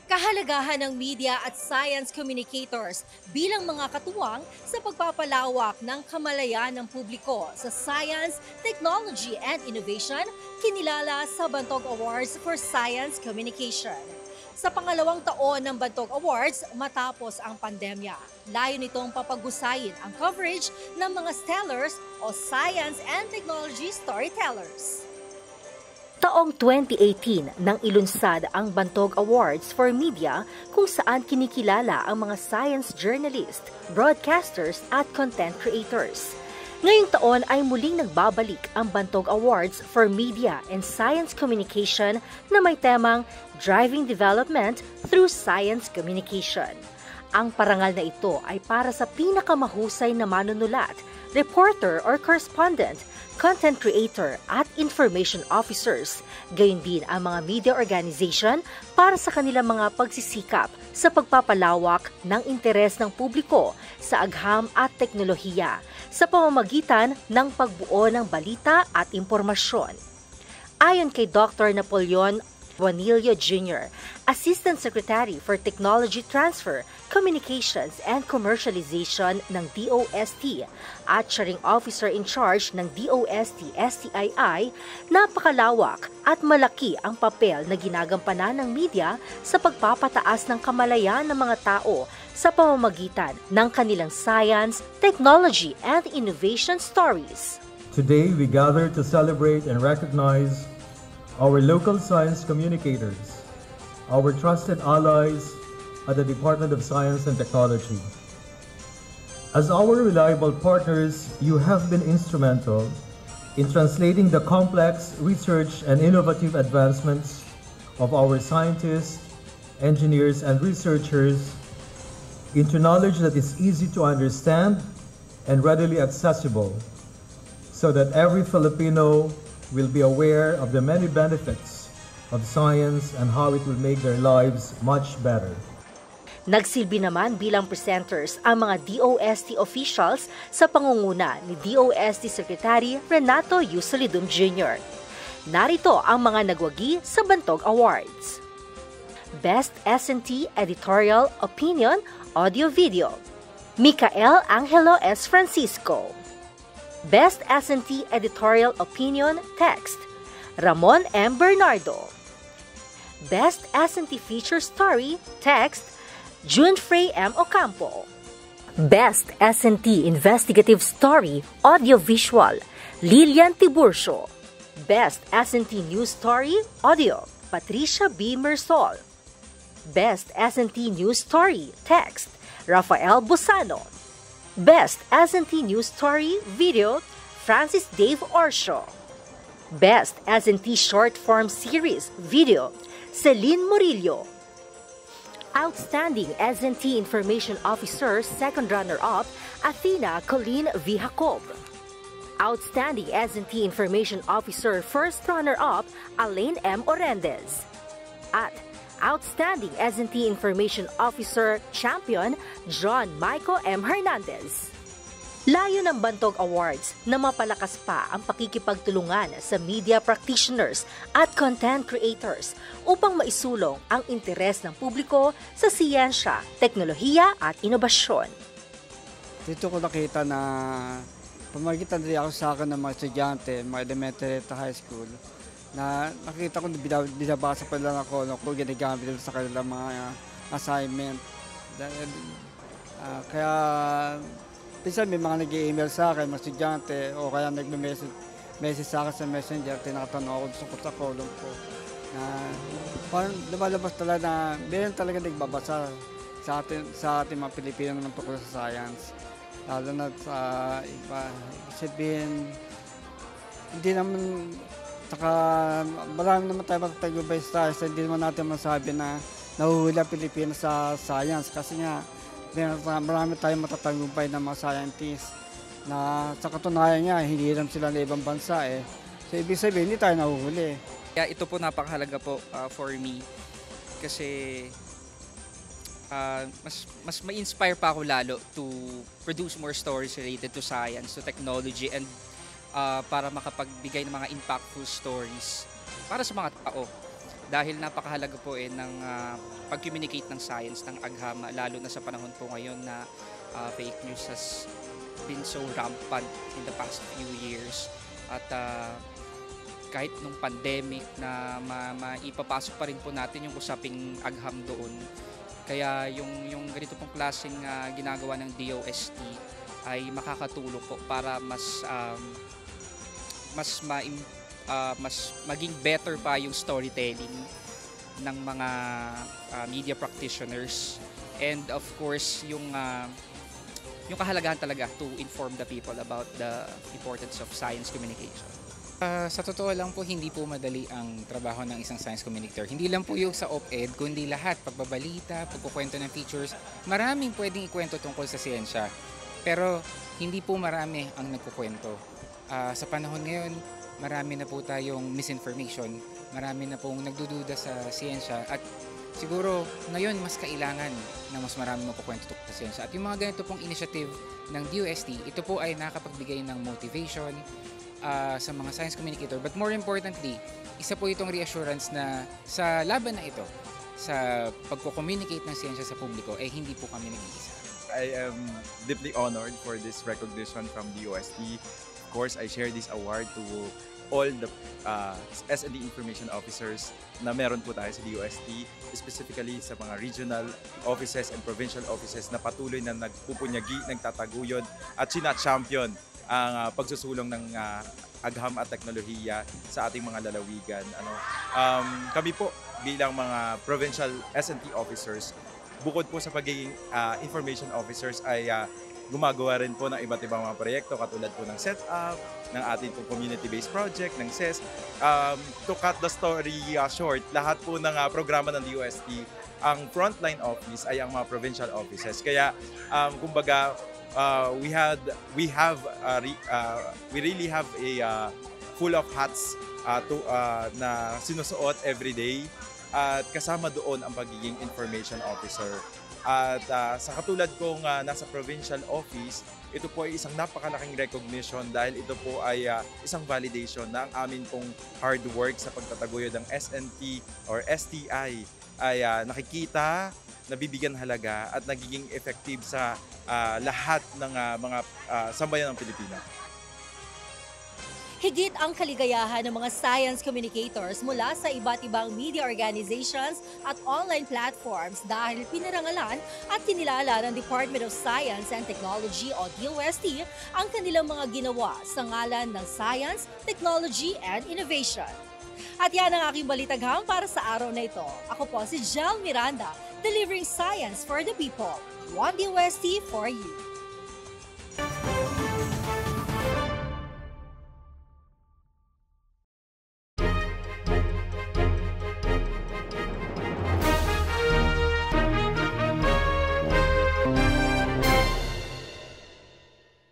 Kahalagahan ng media at science communicators bilang mga katuwang sa pagpapalawak ng kamalayan ng publiko sa science, technology, and innovation, kinilala sa Bantog Awards for Science Communication. Sa pangalawang taon ng Bantog Awards matapos ang pandemya, layo nitong papaghusayin ang coverage ng mga stellars o science and technology storytellers. Taong 2018 nang ilunsad ang Bantog Awards for Media kung saan kinikilala ang mga science journalist, broadcasters at content creators. Ngayong taon ay muling nagbabalik ang Bantog Awards for Media and Science Communication na may temang Driving Development Through Science Communication. Ang parangal na ito ay para sa pinakamahusay na manunulat, reporter or correspondent, content creator at information officers, gayon din ang mga media organization para sa kanilang mga pagsisikap sa pagpapalawak ng interes ng publiko sa agham at teknolohiya sa pamamagitan ng pagbuo ng balita at impormasyon. Ayon kay Dr. Napoleon Juanillo Jr., Assistant Secretary for Technology Transfer, Communications and Commercialization ng DOST at siya ring Officer in Charge ng DOST-STII, napakalawak at malaki ang papel na ginagampanan ng media sa pagpapataas ng kamalayan ng mga tao sa pamamagitan ng kanilang science, technology, and innovation stories. Today, we gather to celebrate and recognize our local science communicators, our trusted allies at the Department of Science and Technology. As our reliable partners, you have been instrumental in translating the complex research and innovative advancements of our scientists, engineers, and researchers into knowledge that is easy to understand and readily accessible, so that every Filipino will be aware of the many benefits of science and how it will make their lives much better. Nagsilbi naman bilang presenters ang mga DOST officials sa pangunguna ni DOST Secretary Renato Yusolidum Jr. Narito ang mga nagwagi sa Bantog Awards. Best S&T Editorial Opinion Audio-Video, Micael Angelo S. Francisco. Best S&T Editorial Opinion Text, Ramon M. Bernardo. Best S&T Feature Story Text, Junfrey M. Ocampo. Best S&T Investigative Story Audio-Visual, Lilian Tiburcio. Best S&T News Story Audio, Patricia B. Mersol. Best S&T News Story Text, Rafael Busano. Best S&T News Story Video, Francis Dave Orsho. Best S&T Short Form Series Video, Celine Murillo. Outstanding S&T Information Officer Second Runner-Up, Athena Colleen V. Jacob. Outstanding S&T Information Officer First Runner-Up, Alain M. Orendez. At Outstanding S&T Information Officer Champion, John Michael M. Hernandez. Layo ng Bantog Awards na mapalakas pa ang pakikipagtulungan sa media practitioners at content creators upang maisulong ang interes ng publiko sa siyensya, teknolohiya at inobasyon. Dito ko nakita na pamagitan rin ako sa akin ng mga estudyante, mga elementary at high school, na nakita ko na binabasa pa lang ako kung ginagamit sa kanilang mga assignment. Kaya minsan may mga nag-i-email sa akin, mga estudyante, o kaya nag-message sa akin sa messenger, tinatanong ako sa column ko. Na parang lumalabas talaga na meron talaga nagbabasa sa ating mga Pilipino ng tungkol sa science. Lalo na sa iba, sabihin, hindi naman. Saka marami naman tayo matatagumpay sa science, hindi naman natin masabi na nahuhuli ang Pilipinas sa science kasi nga marami tayong matatagumpay ng mga scientists na sa katunayan niya, hiniram sila ng ibang bansa eh. So ibig sabihin, hindi tayo nahuhuli. Kaya ito po napakahalaga po for me kasi mas ma-inspire pa ako lalo to produce more stories related to science, to technology, and para makapagbigay ng mga impactful stories para sa mga tao. dahil napakahalaga po ng pag-communicate ng science ng agham, lalo na sa panahon po ngayon na fake news has been so rampant in the past few years. At kahit nung pandemic na maipapasok pa rin po natin yung usaping agham doon. Kaya yung ganito pong klaseng ginagawa ng DOST ay makakatulong po para mas maging better pa yung storytelling ng mga media practitioners, and of course yung kahalagahan talaga to inform the people about the importance of science communication. Sa totoo lang po, hindi po madali ang trabaho ng isang science communicator. Hindi lang po yung sa op-ed, kundi lahat, pagbabalita, pagkukwento ng features. Maraming pwedeng ikwento tungkol sa siyensya, pero hindi po marami ang nagkukwento. Sa panahon ngayon, marami na po tayong misinformation, marami na pong nagdududa sa siyensya, at siguro ngayon mas kailangan na mas marami magkukwento tungkol sa siyensya. At yung mga ganito pong initiative ng DOST, ito po ay nakapagbigay ng motivation sa mga science communicator, but more importantly, isa po itong reassurance na sa laban na ito, sa pagko-communicate ng siyensya sa publiko, eh hindi po kami nag-iisa. I am deeply honored for this recognition from DOST. Of course, I share this award to all the S&D information officers na meron po tayo sa DOST, specifically sa mga regional offices and provincial offices na patuloy na nagpupunyagi, nagtataguyod at sina-champion ang pagsusulong ng agham at teknolohiya sa ating mga lalawigan. Kami po bilang mga provincial S&T officers, bukod po sa pagiging information officers ay gumagawa rin po ng iba't ibang mga proyekto katulad po ng setup, ng ating po community-based project, ng CES. To cut the story short, lahat po ng programa ng DOST, ang frontline office ay ang mga provincial offices. Kaya kumbaga, we really have a full of hats na sinusuot every day, at kasama doon ang pagiging information officer. At sa katulad kong nasa provincial office, ito po ay isang napakalaking recognition dahil ito po ay isang validation na ang amin pong hard work sa pagtataguyod ng SNT or STI ay nakikita, nabibigyan halaga at nagiging effective sa lahat ng mga sambayan ng Pilipinas. Higit ang kaligayahan ng mga science communicators mula sa iba't ibang media organizations at online platforms dahil pinarangalan at kinilala ng Department of Science and Technology o DOST ang kanilang mga ginawa sa ngalan ng Science, Technology, and Innovation. At yan ang aking balitaghang para sa araw na ito. Ako po si Jel Miranda, delivering science for the people. One DOST for you.